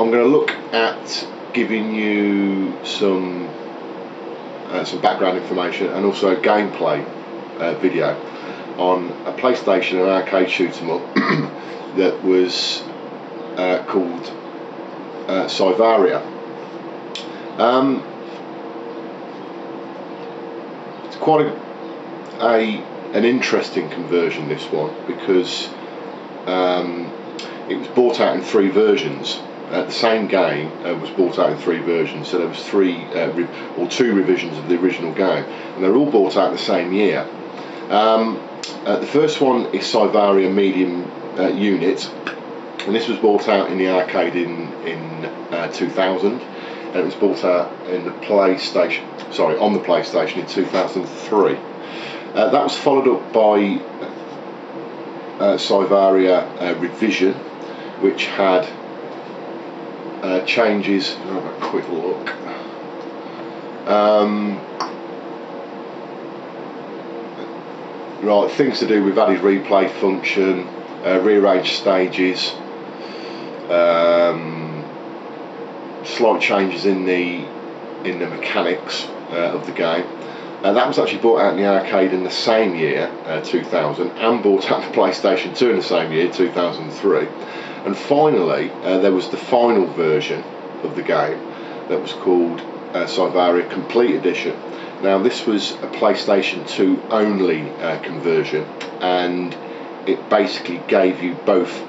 I'm going to look at giving you some background information and also a gameplay video on a PlayStation and arcade shoot 'em up that was called Psyvariar. It's quite an interesting conversion, this one, because it was bought out in 3 versions. The same game was bought out in 3 versions, so there was 2 revisions of the original game, and they're all bought out the same year. The first one is Psyvariar Medium Unit, and this was bought out in the arcade in 2000, and it was bought out in the PlayStation, on the PlayStation in 2003. That was followed up by Psyvariar Revision, which had changes. I'll have a quick look. Right, things to do with added replay function, rearranged stages, slight changes in the mechanics of the game. That was actually bought out in the arcade in the same year, 2000, and bought out on the PlayStation 2 in the same year, 2003. And finally, there was the final version of the game that was called Psyvariar Complete Edition. Now, this was a PlayStation 2 only conversion, and it basically gave you both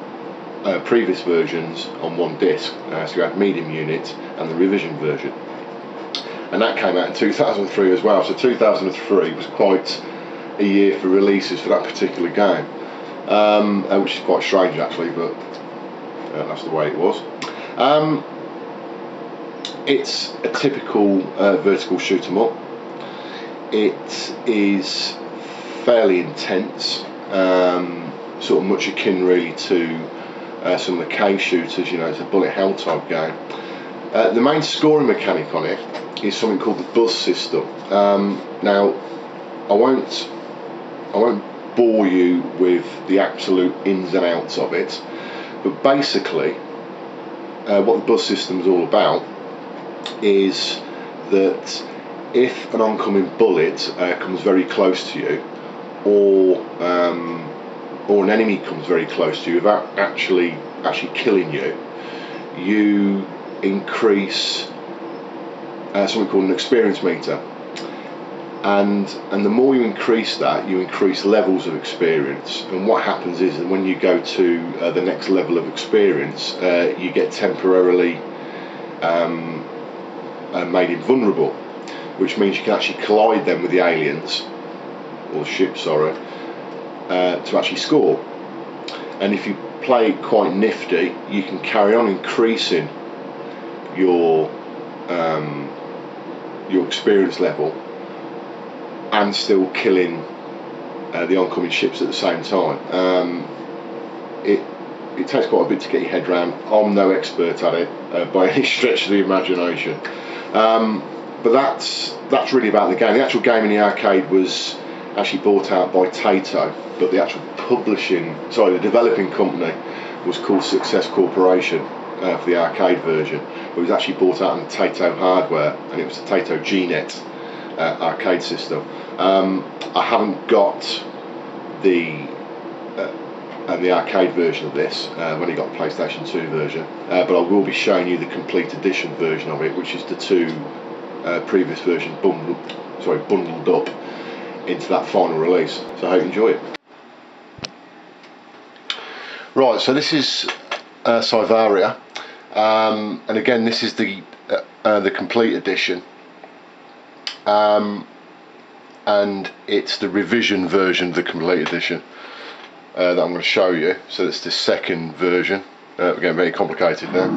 previous versions on one disc. So you had Medium Unit and the revision version, and that came out in 2003 as well. So 2003 was quite a year for releases for that particular game, which is quite strange actually, but that's the way it was. It's a typical vertical shoot 'em up. It is fairly intense, sort of much akin really to some of the cave shooters. You know, it's a bullet hell type game. The main scoring mechanic on it is something called the buzz system. Now, I won't bore you with the absolute ins and outs of it, but basically what the buzz system is all about is that if an oncoming bullet comes very close to you, or an enemy comes very close to you without actually killing you, you increase something called an experience meter, and the more you increase that, you increase levels of experience. And what happens is that when you go to the next level of experience, you get temporarily made invulnerable, which means you can actually collide them with the aliens, or the ships, sorry, to actually score. And if you play it quite nifty, you can carry on increasing your experience level and still killing the oncoming ships at the same time. It takes quite a bit to get your head around. I'm no expert at it by any stretch of the imagination. But that's really about the game. The actual game in the arcade was actually bought out by Taito, but the actual the developing company was called Success Corporation for the arcade version. But it was actually bought out on Taito hardware, and it was the Taito GNet arcade system. I haven't got the arcade version of this. I've only got the PlayStation 2 version, but I will be showing you the complete edition version of it, which is the 2 previous versions bundled up into that final release. So I hope you enjoy it. Right, so this is Psyvariar, and again, this is the complete edition, and it's the revision version of the complete edition that I'm going to show you. So it's the second version. We're getting very complicated now.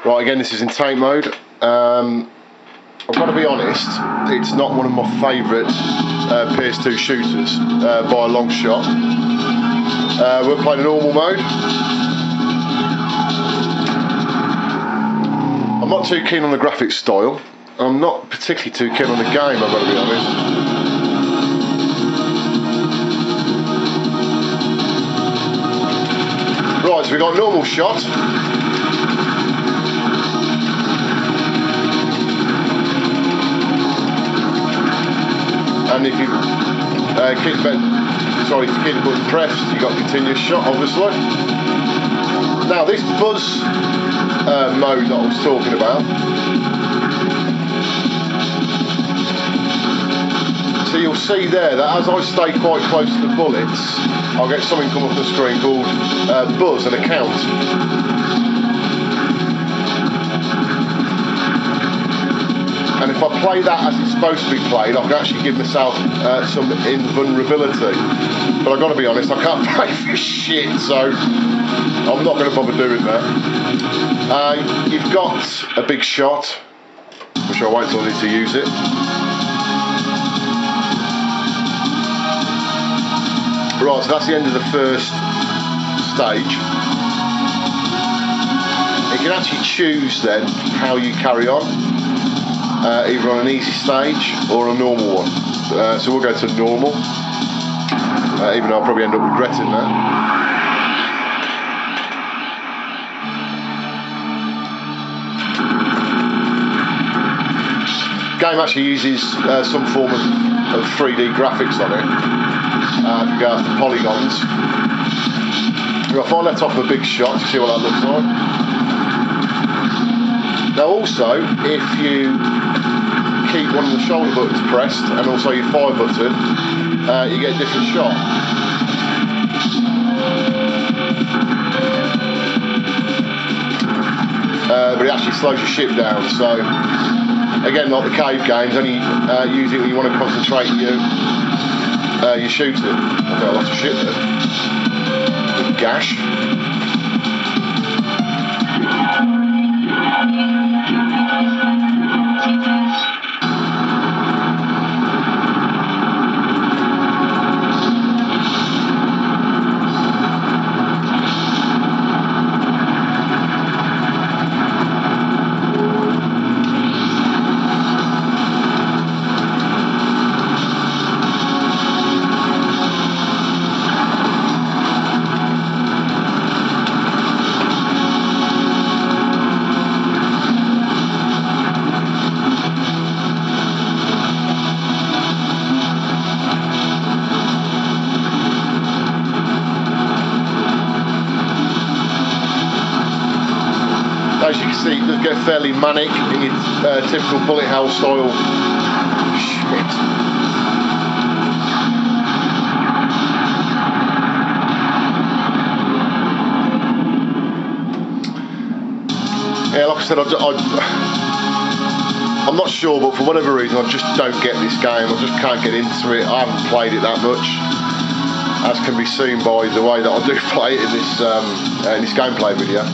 Right, again, this is in tape mode. I've got to be honest, it's not one of my favourite PS2 shooters by a long shot. We're playing in normal mode. I'm not too keen on the graphics style. I'm not particularly too keen on the game, I've got to be honest. Right, so we've got a normal shot. And if you keep the button pressed, you've got continuous shot, obviously. Now this buzz mode that I was talking about, so you'll see there that as I stay quite close to the bullets, I'll get something come up on the screen called buzz and a count. And if I play that as it's supposed to be played, I can actually give myself some invulnerability. But I've got to be honest, I can't play for shit, so I'm not going to bother doing that. You've got a big shot, which I'll wait till I need to use it. Right, so that's the end of the first stage. You can actually choose then how you carry on. Either on an easy stage or a normal one. So we'll go to normal, even though I'll probably end up regretting that. The game actually uses some form of 3D graphics on it, with regards to polygons. If I let off a big shot, you see what that looks like. Now also, if you keep one of the shoulder buttons pressed and also your fire button, you get a different shot. But it actually slows your ship down, so again, like the cave games, only use it when you want to concentrate your shooting. I've got a lot of shit there. Gash. As you can see, it does get fairly manic in your typical bullet hell style shit. Yeah, like I said, I'm not sure, but for whatever reason, I just don't get this game. I just can't get into it. I haven't played it that much, as can be seen by the way that I do play it in this gameplay video.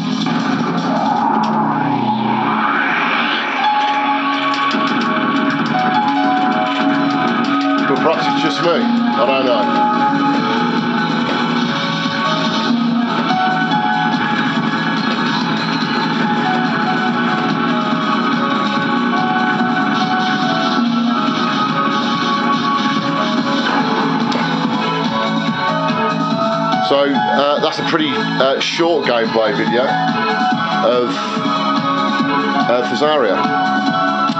But perhaps it's just me, I don't know. So that's a pretty short gameplay video of Psyvariar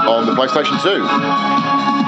on the PlayStation 2.